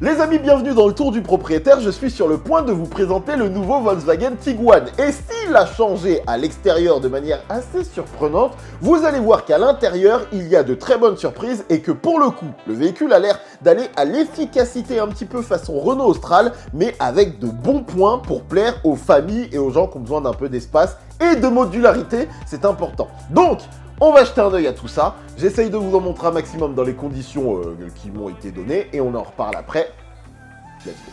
Les amis, bienvenue dans le tour du propriétaire, je suis sur le point de vous présenter le nouveau Volkswagen Tiguan. Et s'il a changé à l'extérieur de manière assez surprenante, vous allez voir qu'à l'intérieur, il y a de très bonnes surprises et que pour le coup, le véhicule a l'air d'aller à l'efficacité un petit peu façon Renault Austral, mais avec de bons points pour plaire aux familles et aux gens qui ont besoin d'un peu d'espace et de modularité, c'est important. Donc, on va jeter un œil à tout ça, j'essaye de vous en montrer un maximum dans les conditions qui m'ont été données et on en reparle après. Let's go.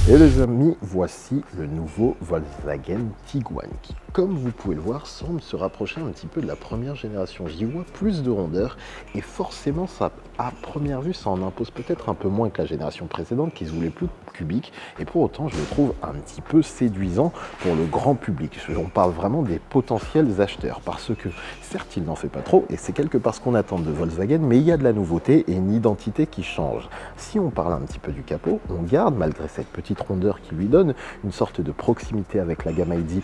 Et les amis, voici le nouveau Volkswagen Tiguan qui, comme vous pouvez le voir, semble se rapprocher un petit peu de la première génération. J'y vois plus de rondeur et forcément, ça, à première vue, ça en impose peut-être un peu moins que la génération précédente qui se voulait plus cubique et pour autant, je le trouve un petit peu séduisant pour le grand public. On parle vraiment des potentiels acheteurs parce que, certes, il n'en fait pas trop et c'est quelque part ce qu'on attend de Volkswagen, mais il y a de la nouveauté et une identité qui change. Si on parle un petit peu du capot, on garde, malgré cette petite rondeur qui lui donne une sorte de proximité avec la gamme ID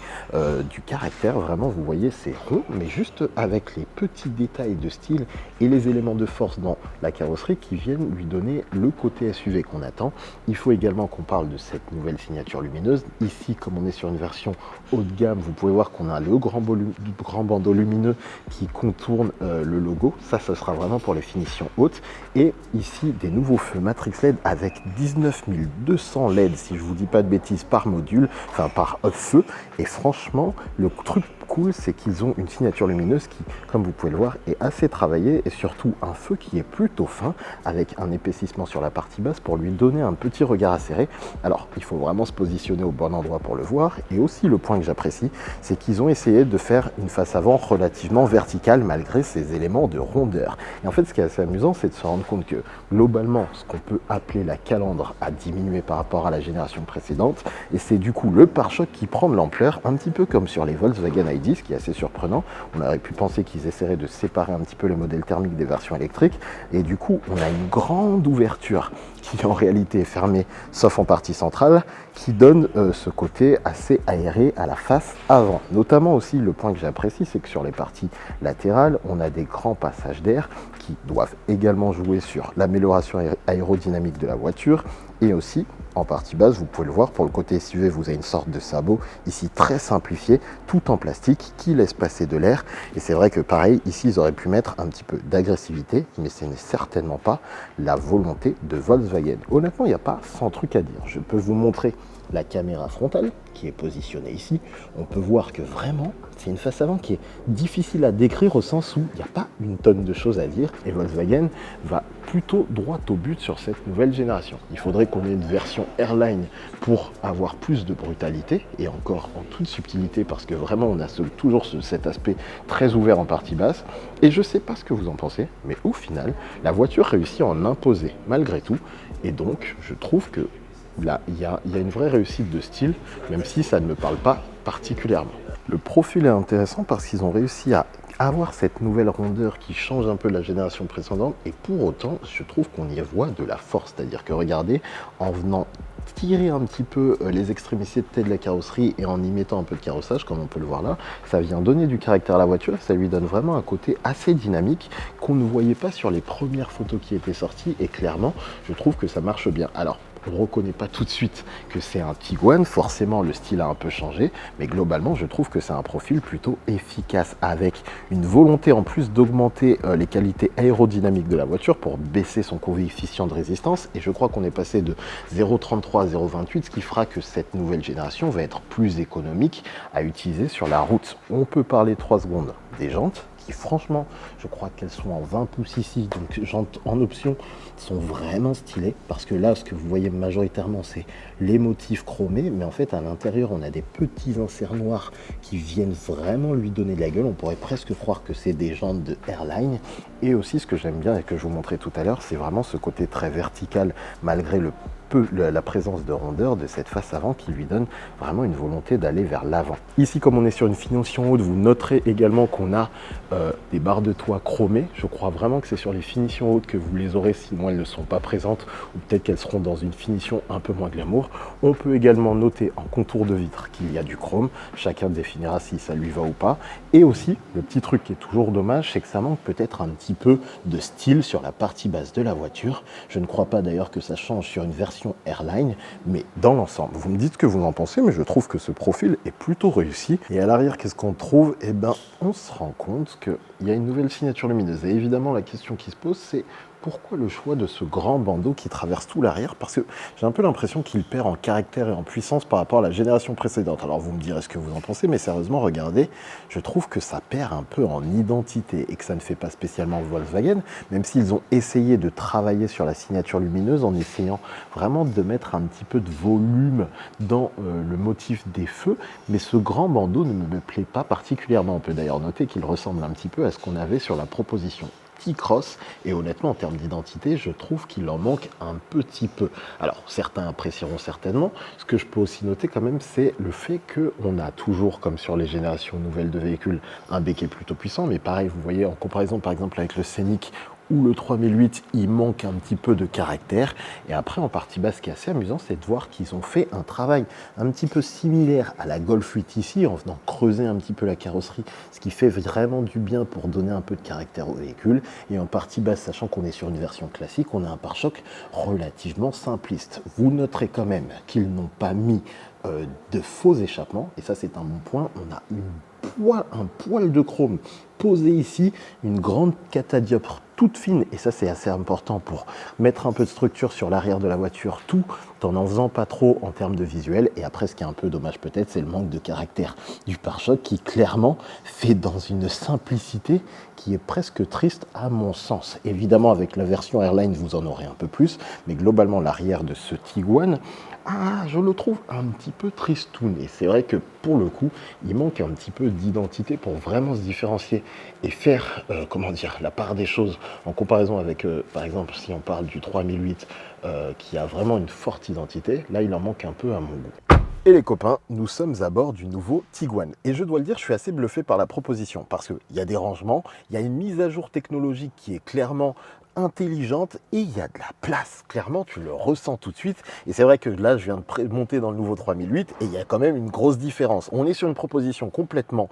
du caractère. Vraiment, vous voyez, c'est rond, mais juste avec les petits détails de style et les éléments de force dans la carrosserie qui viennent lui donner le côté SUV qu'on attend. Il faut également qu'on parle de cette nouvelle signature lumineuse. Ici, comme on est sur une version haut de gamme, vous pouvez voir qu'on a le grand bandeau lumineux qui contourne le logo. Ça, ce sera vraiment pour les finitions hautes. Et ici, des nouveaux feux Matrix LED avec 19 200 LED, si je vous dis pas de bêtises, par module, enfin par feu. Et franchement, le truc cool, c'est qu'ils ont une signature lumineuse qui, comme vous pouvez le voir, est assez travaillée et surtout un feu qui est plutôt fin avec un épaississement sur la partie basse pour lui donner un petit regard acéré. Alors, il faut vraiment se positionner au bon endroit pour le voir. Et aussi, le point que j'apprécie, c'est qu'ils ont essayé de faire une face avant relativement verticale malgré ces éléments de rondeur. Et en fait, ce qui est assez amusant, c'est de se rendre compte que globalement, ce qu'on peut appeler la calandre a diminué par rapport à la génération précédente. Et c'est du coup le pare-choc qui prend de l'ampleur, un petit peu comme sur les Volkswagen ID, ce qui est assez surprenant. On aurait pu penser qu'ils essaieraient de séparer un petit peu les modèles thermiques des versions électriques. Et du coup, on a une grande ouverture qui en réalité est fermée, sauf en partie centrale, qui donne ce côté assez aéré à la face avant. Notamment aussi, le point que j'apprécie, c'est que sur les parties latérales, on a des grands passages d'air qui doivent également jouer sur l'amélioration aérodynamique de la voiture et aussi, en partie basse, vous pouvez le voir, pour le côté SUV, vous avez une sorte de sabot ici très simplifié, tout en plastique, qui laisse passer de l'air. Et c'est vrai que pareil, ici, ils auraient pu mettre un petit peu d'agressivité, mais ce n'est certainement pas la volonté de Volkswagen. Honnêtement, il n'y a pas 100 trucs à dire. Je peux vous montrer la caméra frontale qui est positionnée ici. On peut voir que vraiment, c'est une face avant qui est difficile à décrire au sens où il n'y a pas une tonne de choses à dire et Volkswagen va plutôt droit au but sur cette nouvelle génération. Il faudrait qu'on ait une version Airline pour avoir plus de brutalité et encore en toute subtilité parce que vraiment on a toujours cet aspect très ouvert en partie basse et je ne sais pas ce que vous en pensez, mais au final, la voiture réussit à en imposer malgré tout et donc je trouve que là, il y a une vraie réussite de style, même si ça ne me parle pas particulièrement. Le profil est intéressant parce qu'ils ont réussi à avoir cette nouvelle rondeur qui change un peu de la génération précédente et pour autant, je trouve qu'on y voit de la force. C'est-à-dire que regardez, en venant tirer un petit peu les extrémités de la carrosserie et en y mettant un peu de carrossage, comme on peut le voir là, ça vient donner du caractère à la voiture, ça lui donne vraiment un côté assez dynamique qu'on ne voyait pas sur les premières photos qui étaient sorties et clairement, je trouve que ça marche bien. Alors, on ne reconnaît pas tout de suite que c'est un Tiguan, forcément le style a un peu changé, mais globalement je trouve que c'est un profil plutôt efficace avec une volonté en plus d'augmenter les qualités aérodynamiques de la voiture pour baisser son coefficient de résistance et je crois qu'on est passé de 0,33 à 0,28, ce qui fera que cette nouvelle génération va être plus économique à utiliser sur la route. On peut parler 3 secondes des jantes, qui franchement, je crois qu'elles sont en 20 pouces ici, donc jantes en option sont vraiment stylées, parce que là, ce que vous voyez majoritairement, c'est les motifs chromés, mais en fait, à l'intérieur, on a des petits inserts noirs qui viennent vraiment lui donner de la gueule, on pourrait presque croire que c'est des jantes de Airline, et aussi, ce que j'aime bien et que je vous montrais tout à l'heure, c'est vraiment ce côté très vertical, malgré la présence de rondeur de cette face avant qui lui donne vraiment une volonté d'aller vers l'avant. Ici, comme on est sur une finition haute, vous noterez également qu'on a des barres de toit chromées. Je crois vraiment que c'est sur les finitions hautes que vous les aurez, sinon elles ne sont pas présentes, ou peut-être qu'elles seront dans une finition un peu moins glamour. On peut également noter en contour de vitre qu'il y a du chrome, chacun définira si ça lui va ou pas. Et aussi, le petit truc qui est toujours dommage, c'est que ça manque peut-être un petit peu de style sur la partie basse de la voiture. Je ne crois pas d'ailleurs que ça change sur une version Airline, mais dans l'ensemble, vous me dites ce que vous en pensez, mais je trouve que ce profil est plutôt réussi. Et à l'arrière, qu'est-ce qu'on trouve? Eh ben, on se rend compte qu'il y a une nouvelle signature lumineuse. Et évidemment, la question qui se pose, c'est pourquoi le choix de ce grand bandeau qui traverse tout l'arrière? Parce que j'ai un peu l'impression qu'il perd en caractère et en puissance par rapport à la génération précédente. Alors vous me direz ce que vous en pensez, mais sérieusement, regardez, je trouve que ça perd un peu en identité et que ça ne fait pas spécialement Volkswagen, même s'ils ont essayé de travailler sur la signature lumineuse en essayant vraiment de mettre un petit peu de volume dans le motif des feux, mais ce grand bandeau ne me plaît pas particulièrement. On peut d'ailleurs noter qu'il ressemble un petit peu à ce qu'on avait sur la proposition T-Cross, et honnêtement en termes d'identité je trouve qu'il en manque un petit peu. Alors certains apprécieront certainement. Ce que je peux aussi noter quand même, c'est le fait qu'on a toujours, comme sur les générations nouvelles de véhicules, un béquet plutôt puissant, mais pareil, vous voyez en comparaison par exemple avec le Scénic ou le 3008, il manque un petit peu de caractère. Et après, en partie basse, ce qui est assez amusant, c'est de voir qu'ils ont fait un travail un petit peu similaire à la Golf 8 ici, en venant creuser un petit peu la carrosserie, ce qui fait vraiment du bien pour donner un peu de caractère au véhicule. Et en partie basse, sachant qu'on est sur une version classique, on a un pare-choc relativement simpliste. Vous noterez quand même qu'ils n'ont pas mis de faux échappements, et ça c'est un bon point. On a un poil de chrome posé ici, une grande catadioptre toute fine, et ça c'est assez important pour mettre un peu de structure sur l'arrière de la voiture, tout en n'en faisant pas trop en termes de visuel. Et après, ce qui est un peu dommage peut-être, c'est le manque de caractère du pare-choc qui clairement fait dans une simplicité qui est presque triste à mon sens. Évidemment, avec la version Airline, vous en aurez un peu plus, mais globalement, l'arrière de ce Tiguan, je le trouve un petit peu tristoun. Et c'est vrai que pour le coup, il manque un petit peu d'identité pour vraiment se différencier et faire, la part des choses en comparaison avec, par exemple, si on parle du 3008, qui a vraiment une forte identité. Là, il en manque un peu à mon goût. Et les copains, nous sommes à bord du nouveau Tiguan. Et je dois le dire, je suis assez bluffé par la proposition, parce qu'il y a des rangements, il y a une mise à jour technologique qui est clairement intelligente, et il y a de la place. Clairement, tu le ressens tout de suite. Et c'est vrai que là, je viens de monter dans le nouveau 3008, et il y a quand même une grosse différence. On est sur une proposition complètement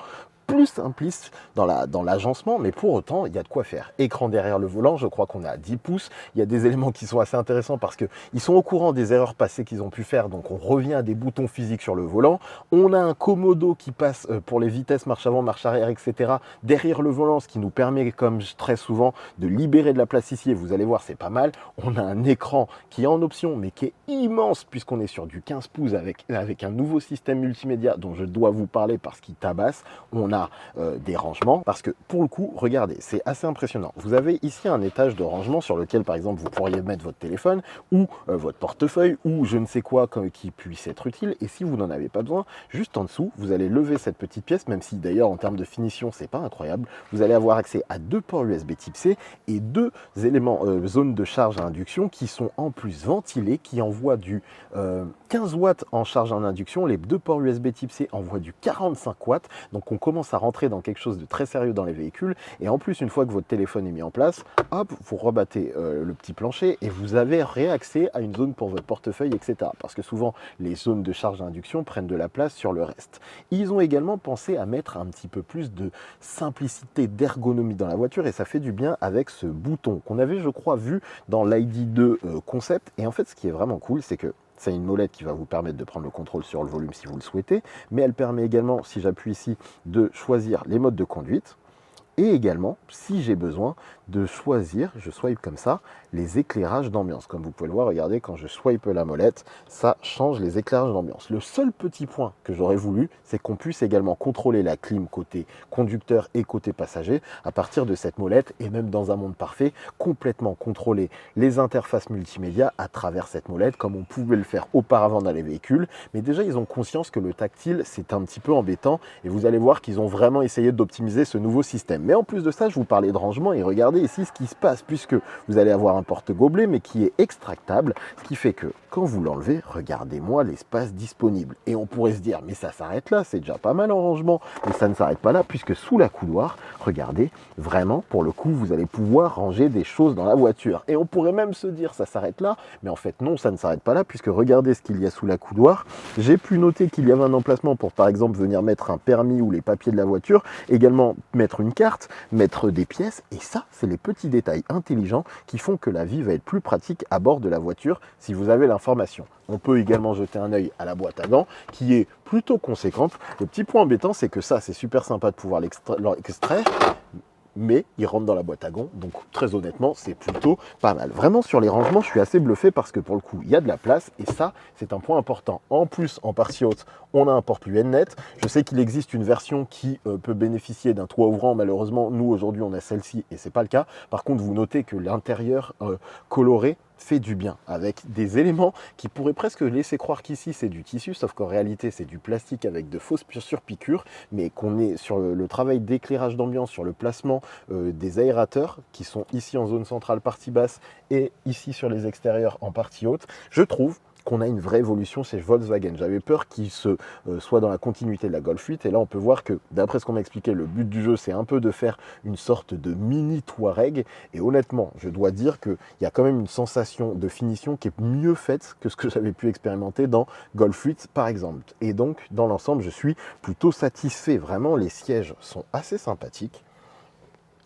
plus simpliste dans l'agencement, mais pour autant, il y a de quoi faire. Écran derrière le volant, je crois qu'on est à 10 pouces. Il y a des éléments qui sont assez intéressants parce qu'ils sont au courant des erreurs passées qu'ils ont pu faire, donc on revient à des boutons physiques sur le volant. On a un commodo qui passe pour les vitesses, marche avant, marche arrière, etc. derrière le volant, ce qui nous permet, comme très souvent, de libérer de la place ici, et vous allez voir, c'est pas mal. On a un écran qui est en option, mais qui est immense, puisqu'on est sur du 15 pouces avec un nouveau système multimédia dont je dois vous parler parce qu'il tabasse. On a des rangements, parce que pour le coup, regardez, c'est assez impressionnant. Vous avez ici un étage de rangement sur lequel, par exemple, vous pourriez mettre votre téléphone ou votre portefeuille ou je ne sais quoi qui puisse être utile. Et si vous n'en avez pas besoin, juste en dessous, vous allez lever cette petite pièce, même si d'ailleurs en termes de finition, c'est pas incroyable. Vous allez avoir accès à 2 ports USB type C et 2 éléments zones de charge à induction qui sont en plus ventilés, qui envoient du 15 watts en charge en induction. Les 2 ports USB type C envoient du 45 watts. Donc on commence à rentrer dans quelque chose de très sérieux dans les véhicules. Et en plus, une fois que votre téléphone est mis en place, hop, vous rebattez le petit plancher et vous avez réaccès à une zone pour votre portefeuille, etc. Parce que souvent, les zones de charge à induction prennent de la place sur le reste. Ils ont également pensé à mettre un petit peu plus de simplicité, d'ergonomie dans la voiture, et ça fait du bien avec ce bouton qu'on avait, je crois, vu dans l'ID2 concept. Et en fait, ce qui est vraiment cool, c'est que c'est une molette qui va vous permettre de prendre le contrôle sur le volume si vous le souhaitez, mais elle permet également, si j'appuie ici, de choisir les modes de conduite. Et également, si j'ai besoin, de choisir, je swipe comme ça, les éclairages d'ambiance. Comme vous pouvez le voir, regardez, quand je swipe la molette, ça change les éclairages d'ambiance. Le seul petit point que j'aurais voulu, c'est qu'on puisse également contrôler la clim côté conducteur et côté passager à partir de cette molette, et même dans un monde parfait, complètement contrôler les interfaces multimédia à travers cette molette, comme on pouvait le faire auparavant dans les véhicules. Mais déjà, ils ont conscience que le tactile, c'est un petit peu embêtant, et vous allez voir qu'ils ont vraiment essayé d'optimiser ce nouveau système. Mais en plus de ça, je vous parlais de rangement et regardez ici ce qui se passe puisque vous allez avoir un porte-gobelet mais qui est extractable, ce qui fait que quand vous l'enlevez, regardez-moi l'espace disponible. Et on pourrait se dire, mais ça s'arrête là, c'est déjà pas mal en rangement. Mais ça ne s'arrête pas là puisque sous la coudoir, regardez, vraiment, pour le coup, vous allez pouvoir ranger des choses dans la voiture. Et on pourrait même se dire, ça s'arrête là, mais en fait non, ça ne s'arrête pas là puisque regardez ce qu'il y a sous la coudoir. J'ai pu noter qu'il y avait un emplacement pour par exemple venir mettre un permis ou les papiers de la voiture, également mettre une carte, mettre des pièces, et ça, c'est les petits détails intelligents qui font que la vie va être plus pratique à bord de la voiture si vous avez l'information. On peut également jeter un œil à la boîte à gants qui est plutôt conséquente. Le petit point embêtant, c'est que ça, c'est super sympa de pouvoir l'extraire, mais il rentre dans la boîte à gants, donc très honnêtement, c'est plutôt pas mal. Vraiment, sur les rangements, je suis assez bluffé parce que pour le coup, il y a de la place et ça, c'est un point important. En plus, en partie haute, on a un porte-luette net. Je sais qu'il existe une version qui peut bénéficier d'un toit ouvrant. Malheureusement, nous, aujourd'hui, on a celle-ci et c'est pas le cas. Par contre, vous notez que l'intérieur coloré fait du bien avec des éléments qui pourraient presque laisser croire qu'ici c'est du tissu, sauf qu'en réalité c'est du plastique avec de fausses surpiqûres, mais qu'on est sur le travail d'éclairage d'ambiance, sur le placement des aérateurs qui sont ici en zone centrale partie basse et ici sur les extérieurs en partie haute. Je trouve qu'on a une vraie évolution chez Volkswagen. J'avais peur qu'il soit dans la continuité de la Golf 8 et là on peut voir que d'après ce qu'on m'a expliqué, le but du jeu c'est un peu de faire une sorte de mini Touareg et honnêtement je dois dire qu'il y a quand même une sensation de finition qui est mieux faite que ce que j'avais pu expérimenter dans Golf 8 par exemple. Et donc dans l'ensemble je suis plutôt satisfait, vraiment les sièges sont assez sympathiques.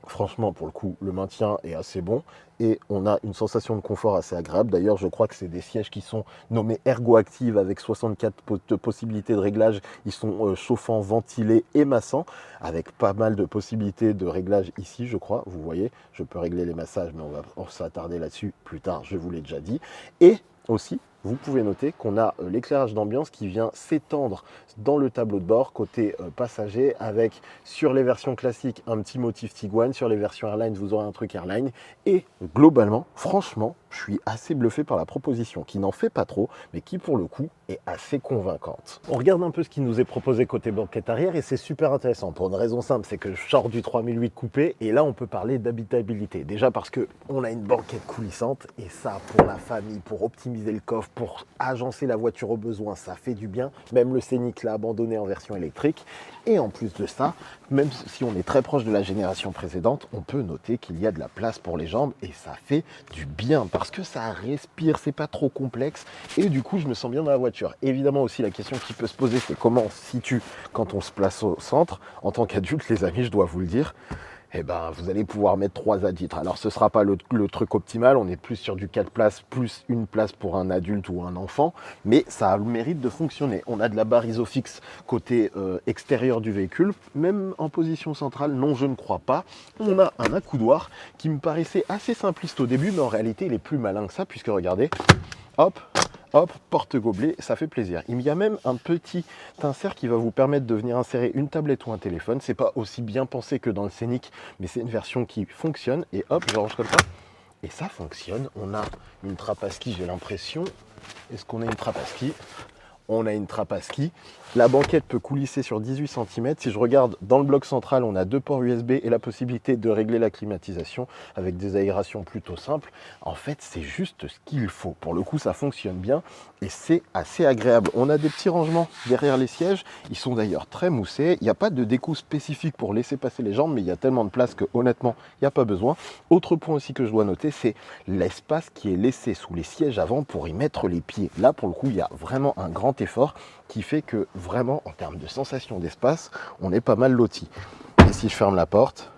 Franchement, pour le coup, le maintien est assez bon et on a une sensation de confort assez agréable. D'ailleurs, je crois que c'est des sièges qui sont nommés ErgoActive avec 64 possibilités de réglage. Ils sont chauffants, ventilés et massants avec pas mal de possibilités de réglage ici, je crois. Vous voyez, je peux régler les massages, mais on va s'attarder là-dessus plus tard, je vous l'ai déjà dit. Et aussi, vous pouvez noter qu'on a l'éclairage d'ambiance qui vient s'étendre dans le tableau de bord côté passager avec sur les versions classiques un petit motif Tiguan, sur les versions Airline vous aurez un truc Airline et globalement, franchement, je suis assez bluffé par la proposition qui n'en fait pas trop mais qui pour le coup est assez convaincante. On regarde un peu ce qui nous est proposé côté banquette arrière et c'est super intéressant pour une raison simple, c'est que je sors du 3008 coupé et là on peut parler d'habitabilité. Déjà parce que on a une banquette coulissante et ça pour la famille, pour optimiser le coffre, pour agencer la voiture au besoin, ça fait du bien. Même le Scénic l'a abandonné en version électrique. Et en plus de ça, même si on est très proche de la génération précédente, on peut noter qu'il y a de la place pour les jambes et ça fait du bien parce que ça respire, c'est pas trop complexe et du coup je me sens bien dans la voiture. Évidemment aussi la question qui peut se poser c'est comment on se situe quand on se place au centre. En tant qu'adulte les amis, je dois vous le dire, eh ben, vous allez pouvoir mettre 3 adultes. Alors ce ne sera pas le truc optimal, on est plus sur du 4 places plus une place pour un adulte ou un enfant, mais ça a le mérite de fonctionner. On a de la barre isofix côté extérieur du véhicule, même en position centrale, non je ne crois pas. On a un accoudoir qui me paraissait assez simpliste au début, mais en réalité il est plus malin que ça, puisque regardez, hop, hop, porte-gobelet, ça fait plaisir. Il y a même un petit insert qui va vous permettre de venir insérer une tablette ou un téléphone. C'est pas aussi bien pensé que dans le Scénic, mais c'est une version qui fonctionne. Et hop, je range comme ça. Et ça fonctionne. On a une trappe à ski, j'ai l'impression. Est-ce qu'on a une trappe à ski ? On a une trappe à ski. La banquette peut coulisser sur 18 cm. Si je regarde dans le bloc central, on a 2 ports USB et la possibilité de régler la climatisation avec des aérations plutôt simples. En fait, c'est juste ce qu'il faut. Pour le coup, ça fonctionne bien et c'est assez agréable. On a des petits rangements derrière les sièges. Ils sont d'ailleurs très moussés. Il n'y a pas de découp spécifique pour laisser passer les jambes, mais il y a tellement de place que honnêtement, il n'y a pas besoin. Autre point aussi que je dois noter, c'est l'espace qui est laissé sous les sièges avant pour y mettre les pieds. Là, pour le coup, il y a vraiment un grand effort qui fait que vraiment, en termes de sensation d'espace, on est pas mal loti. Et si je ferme la porte,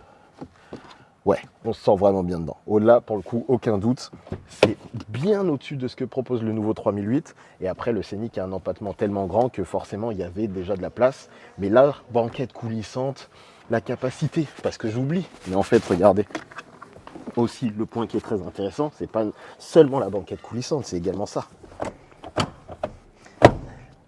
ouais, on se sent vraiment bien dedans. Au-delà, pour le coup, aucun doute, c'est bien au-dessus de ce que propose le nouveau 3008. Et après, le Scénic a un empattement tellement grand que forcément, il y avait déjà de la place. Mais là, banquette coulissante, la capacité, parce que j'oublie. Mais en fait, regardez, aussi, le point qui est très intéressant, c'est pas seulement la banquette coulissante, c'est également ça.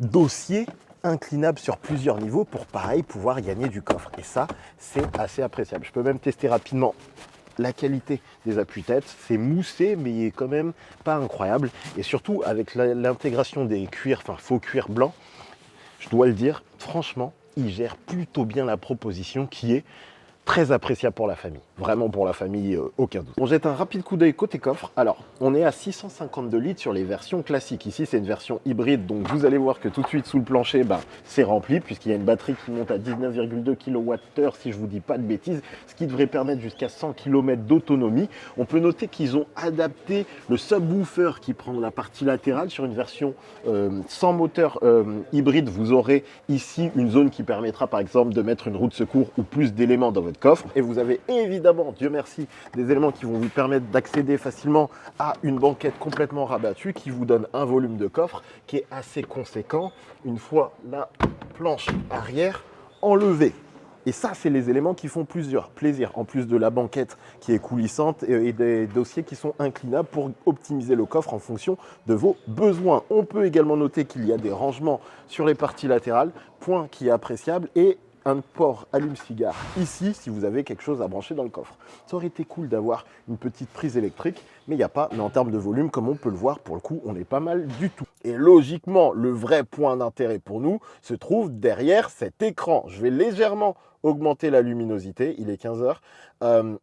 Dossier inclinable sur plusieurs niveaux pour pareil pouvoir gagner du coffre et ça c'est assez appréciable. Je peux même tester rapidement la qualité des appuis-têtes, c'est moussé mais il est quand même pas incroyable et surtout avec l'intégration des cuirs, enfin faux cuir blanc, je dois le dire franchement il gère plutôt bien la proposition qui est très appréciable pour la famille. Vraiment pour la famille, aucun doute. On jette un rapide coup d'œil côté coffre. Alors, on est à 652 litres sur les versions classiques. Ici, c'est une version hybride, donc vous allez voir que tout de suite sous le plancher, c'est rempli, puisqu'il y a une batterie qui monte à 19,2 kWh, si je vous dis pas de bêtises, ce qui devrait permettre jusqu'à 100 km d'autonomie. On peut noter qu'ils ont adapté le subwoofer qui prend la partie latérale sur une version sans moteur hybride. Vous aurez ici une zone qui permettra par exemple de mettre une roue de secours ou plus d'éléments dans votre coffre. Et vous avez évidemment, Dieu merci, des éléments qui vont vous permettre d'accéder facilement à une banquette complètement rabattue qui vous donne un volume de coffre qui est assez conséquent une fois la planche arrière enlevée. Et ça, c'est les éléments qui font plusieurs plaisir, en plus de la banquette qui est coulissante et des dossiers qui sont inclinables pour optimiser le coffre en fonction de vos besoins. On peut également noter qu'il y a des rangements sur les parties latérales, point qui est appréciable, et un port allume-cigare ici si vous avez quelque chose à brancher dans le coffre. Ça aurait été cool d'avoir une petite prise électrique, mais il n'y a pas. Mais en termes de volume, comme on peut le voir, pour le coup, on est pas mal du tout. Et logiquement, le vrai point d'intérêt pour nous se trouve derrière cet écran. Je vais légèrement augmenter la luminosité, il est 15 heures.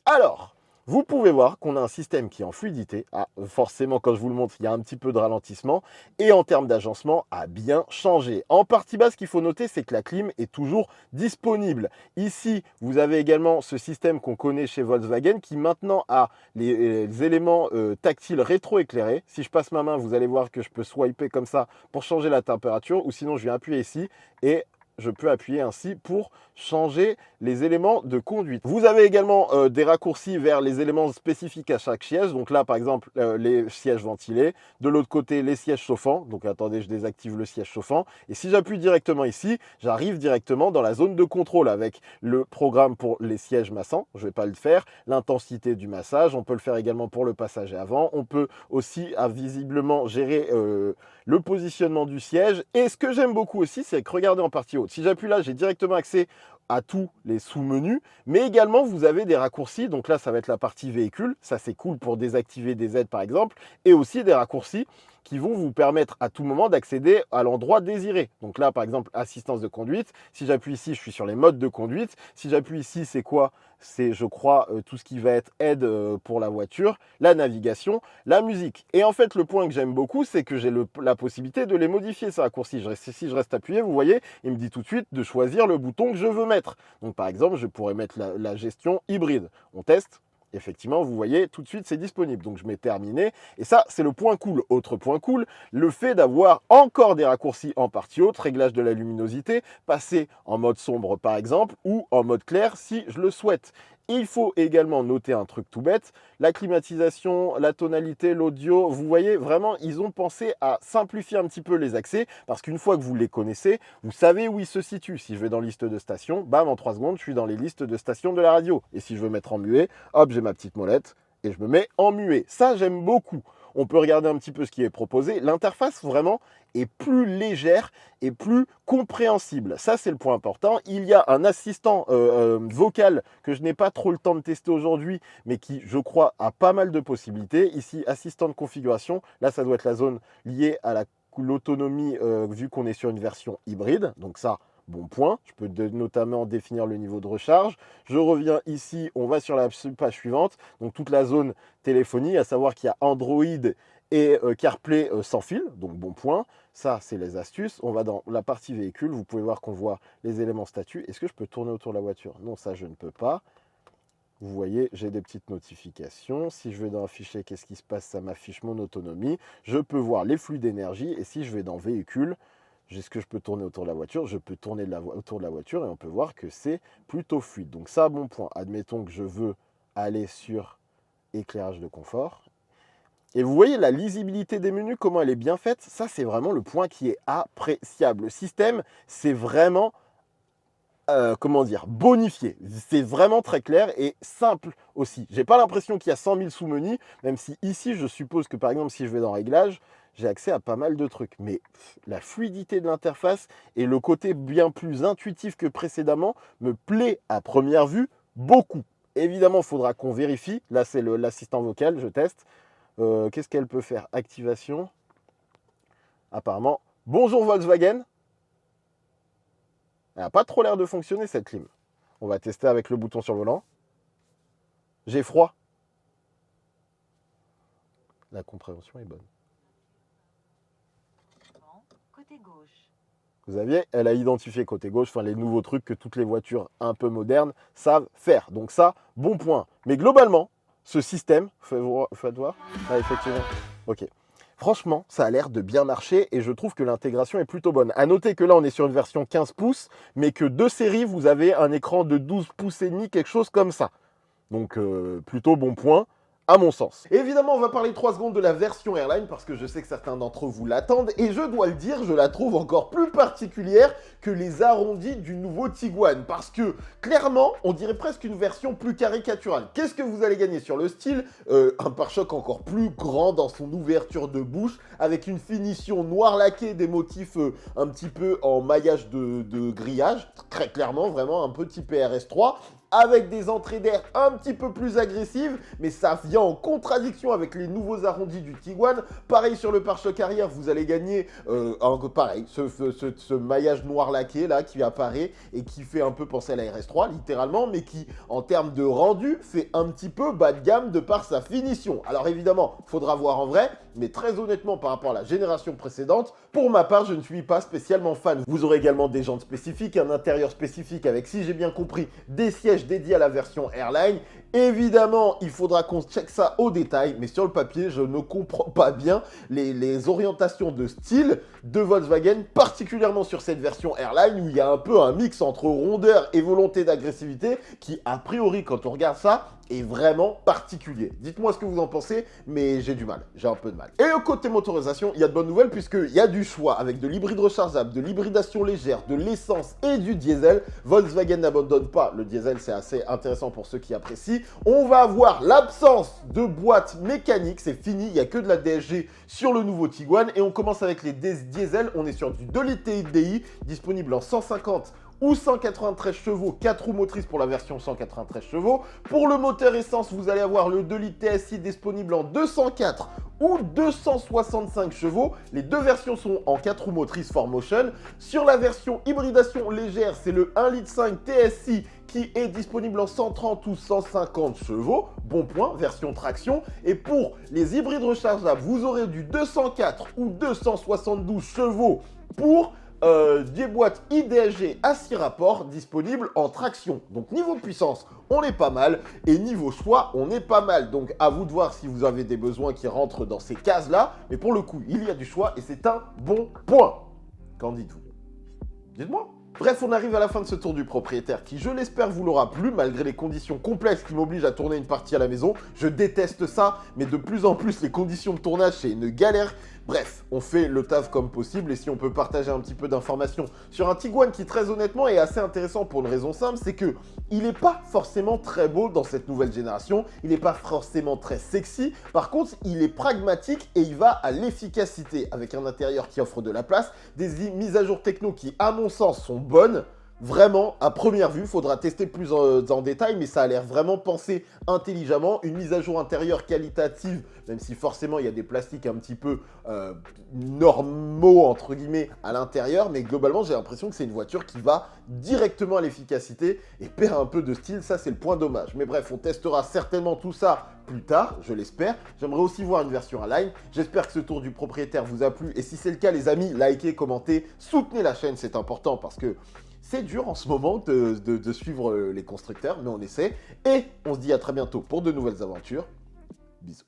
Alors, vous pouvez voir qu'on a un système qui est en fluidité. Ah, forcément, quand je vous le montre, il y a un petit peu de ralentissement. Et en termes d'agencement, a bien changé. En partie basse, ce qu'il faut noter, c'est que la clim est toujours disponible. Ici, vous avez également ce système qu'on connaît chez Volkswagen qui maintenant a les éléments tactiles rétro-éclairés. Si je passe ma main, vous allez voir que je peux swiper comme ça pour changer la température. Ou sinon, je vais appuyer ici et je peux appuyer ainsi pour changer les éléments de conduite. Vous avez également des raccourcis vers les éléments spécifiques à chaque siège. Donc là, par exemple, les sièges ventilés. De l'autre côté, les sièges chauffants. Donc attendez, je désactive le siège chauffant. Et si j'appuie directement ici, j'arrive directement dans la zone de contrôle avec le programme pour les sièges massants. Je ne vais pas le faire. L'intensité du massage. On peut le faire également pour le passager avant. On peut aussi visiblement gérer le positionnement du siège. Et ce que j'aime beaucoup aussi, c'est que regardez en partie haute. Si j'appuie là, j'ai directement accès à tous les sous-menus, mais également vous avez des raccourcis. Donc là, ça va être la partie véhicule. Ça, c'est cool pour désactiver des aides, par exemple. Et aussi des raccourcis qui vont vous permettre à tout moment d'accéder à l'endroit désiré. Donc là, par exemple, assistance de conduite. Si j'appuie ici, je suis sur les modes de conduite. Si j'appuie ici, c'est quoi? C'est, je crois, tout ce qui va être aide pour la voiture, la navigation, la musique. Et en fait, le point que j'aime beaucoup, c'est que j'ai la possibilité de les modifier, ces raccourcis. Si je reste appuyé, vous voyez, il me dit tout de suite de choisir le bouton que je veux mettre. Donc, par exemple, je pourrais mettre la gestion hybride. On teste. Effectivement, vous voyez, tout de suite, c'est disponible. Donc, je mets terminé. Et ça, c'est le point cool. Autre point cool, le fait d'avoir encore des raccourcis en partie haute, réglage de la luminosité, passer en mode sombre, par exemple, ou en mode clair, si je le souhaite. Il faut également noter un truc tout bête, la climatisation, la tonalité, l'audio, vous voyez, vraiment, ils ont pensé à simplifier un petit peu les accès, parce qu'une fois que vous les connaissez, vous savez où ils se situent. Si je vais dans liste de stations, bam, en 3 secondes, je suis dans les listes de stations de la radio. Et si je veux mettre en muet, hop, j'ai ma petite molette, et je me mets en muet. Ça, j'aime beaucoup. On peut regarder un petit peu ce qui est proposé. L'interface, vraiment, est plus légère et plus compréhensible. Ça, c'est le point important. Il y a un assistant vocal que je n'ai pas trop le temps de tester aujourd'hui, mais qui, je crois, a pas mal de possibilités. Ici, assistant de configuration. Là, ça doit être la zone liée à l'autonomie, vu qu'on est sur une version hybride. Donc ça, bon point. Je peux notamment définir le niveau de recharge. Je reviens ici, on va sur la page suivante. Donc toute la zone téléphonie, à savoir qu'il y a Android et CarPlay sans fil. Donc bon point. Ça, c'est les astuces. On va dans la partie véhicule. Vous pouvez voir qu'on voit les éléments statut. Est-ce que je peux tourner autour de la voiture? Non, ça, je ne peux pas. Vous voyez, j'ai des petites notifications. Si je vais dans afficher, qu'est-ce qui se passe? Ça m'affiche mon autonomie. Je peux voir les flux d'énergie. Et si je vais dans véhicule, est-ce que je peux tourner autour de la voiture? Je peux tourner autour de la voiture et on peut voir que c'est plutôt fluide. Donc ça, bon point. Admettons que je veux aller sur éclairage de confort. Et vous voyez la lisibilité des menus, comment elle est bien faite. Ça, c'est vraiment le point qui est appréciable. Le système, c'est vraiment, comment dire, bonifié. C'est vraiment très clair et simple aussi. J'ai pas l'impression qu'il y a 100 000 sous-menus, même si ici, je suppose que par exemple, si je vais dans Réglages, j'ai accès à pas mal de trucs. Mais la fluidité de l'interface et le côté bien plus intuitif que précédemment me plaît à première vue beaucoup. Évidemment, il faudra qu'on vérifie. Là, c'est l'assistant vocal, je teste. Qu'est-ce qu'elle peut faire? Activation. Apparemment. Bonjour Volkswagen. Elle n'a pas trop l'air de fonctionner cette clim. On va tester avec le bouton survolant. J'ai froid. La compréhension est bonne. Côté gauche. Vous aviez, elle a identifié côté gauche, enfin les nouveaux trucs que toutes les voitures un peu modernes savent faire. Donc ça, bon point. Mais globalement, ce système, faites voir. Ah, effectivement. Ok. Franchement, ça a l'air de bien marcher et je trouve que l'intégration est plutôt bonne. À noter que là, on est sur une version 15 pouces, mais que de série, vous avez un écran de 12 pouces et demi, quelque chose comme ça. Donc, plutôt bon point, à mon sens. Et évidemment, on va parler 3 secondes de la version Airline, parce que je sais que certains d'entre vous l'attendent, et je dois le dire, je la trouve encore plus particulière que les arrondis du nouveau Tiguan, parce que, clairement, on dirait presque une version plus caricaturale. Qu'est-ce que vous allez gagner sur le style? Un pare-choc encore plus grand dans son ouverture de bouche, avec une finition noir laquée, des motifs un petit peu en maillage de grillage, très clairement, vraiment un petit PRS3, avec des entrées d'air un petit peu plus agressives, mais ça vient en contradiction avec les nouveaux arrondis du Tiguan. Pareil sur le pare-choc arrière, vous allez gagner pareil, ce maillage noir laqué là qui apparaît et qui fait un peu penser à la RS3 littéralement, mais qui en termes de rendu fait un petit peu bas de gamme de par sa finition. Alors évidemment, il faudra voir en vrai, mais très honnêtement par rapport à la génération précédente, pour ma part je ne suis pas spécialement fan. Vous aurez également des jantes spécifiques, un intérieur spécifique avec, si j'ai bien compris, des sièges dédié à la version Airline. Évidemment, il faudra qu'on check ça au détail, mais sur le papier, je ne comprends pas bien les orientations de style de Volkswagen, particulièrement sur cette version Airline, où il y a un peu un mix entre rondeur et volonté d'agressivité, qui, a priori, quand on regarde ça, est vraiment particulier. Dites-moi ce que vous en pensez, mais j'ai du mal, j'ai un peu de mal. Et au côté motorisation, il y a de bonnes nouvelles puisqu'il y a du choix avec de l'hybride rechargeable, de l'hybridation légère, de l'essence et du diesel. Volkswagen n'abandonne pas le diesel, c'est assez intéressant pour ceux qui apprécient. On va avoir l'absence de boîte mécanique, c'est fini, il n'y a que de la DSG sur le nouveau Tiguan. Et on commence avec les diesels, on est sur du 2 litres TDI, disponible en 150 ou 193 chevaux, 4 roues motrices pour la version 193 chevaux. Pour le moteur essence, vous allez avoir le 2 litres TSI disponible en 204 ou 265 chevaux. Les deux versions sont en 4 roues motrices 4Motion. Sur la version hybridation légère, c'est le 1 litre 5 TSI qui est disponible en 130 ou 150 chevaux. Bon point, version traction. Et pour les hybrides rechargeables, vous aurez du 204 ou 272 chevaux pour des boîtes IDSG à 6 rapports disponibles en traction. Donc niveau puissance, on est pas mal. Et niveau choix, on est pas mal. Donc à vous de voir si vous avez des besoins qui rentrent dans ces cases-là. Mais pour le coup, il y a du choix et c'est un bon point. Qu'en dites-vous? Dites-moi. Bref, on arrive à la fin de ce tour du propriétaire qui, je l'espère, vous l'aura plu malgré les conditions complexes qui m'obligent à tourner une partie à la maison. Je déteste ça, mais de plus en plus, les conditions de tournage, c'est une galère. Bref, on fait le taf comme possible et si on peut partager un petit peu d'informations sur un Tiguan qui, très honnêtement, est assez intéressant pour une raison simple, c'est que il n'est pas forcément très beau dans cette nouvelle génération, il n'est pas forcément très sexy, par contre, il est pragmatique et il va à l'efficacité avec un intérieur qui offre de la place, des mises à jour techno qui, à mon sens, sont bonnes. Vraiment, à première vue, il faudra tester plus en détail, mais ça a l'air vraiment pensé intelligemment. Une mise à jour intérieure qualitative, même si forcément il y a des plastiques un petit peu normaux, entre guillemets, à l'intérieur. Mais globalement, j'ai l'impression que c'est une voiture qui va directement à l'efficacité et perd un peu de style. Ça, c'est le point dommage. Mais bref, on testera certainement tout ça plus tard, je l'espère. J'aimerais aussi voir une version Align. J'espère que ce tour du propriétaire vous a plu. Et si c'est le cas, les amis, likez, commentez, soutenez la chaîne, c'est important parce que c'est dur en ce moment de suivre les constructeurs, mais on essaie. Et on se dit à très bientôt pour de nouvelles aventures. Bisous.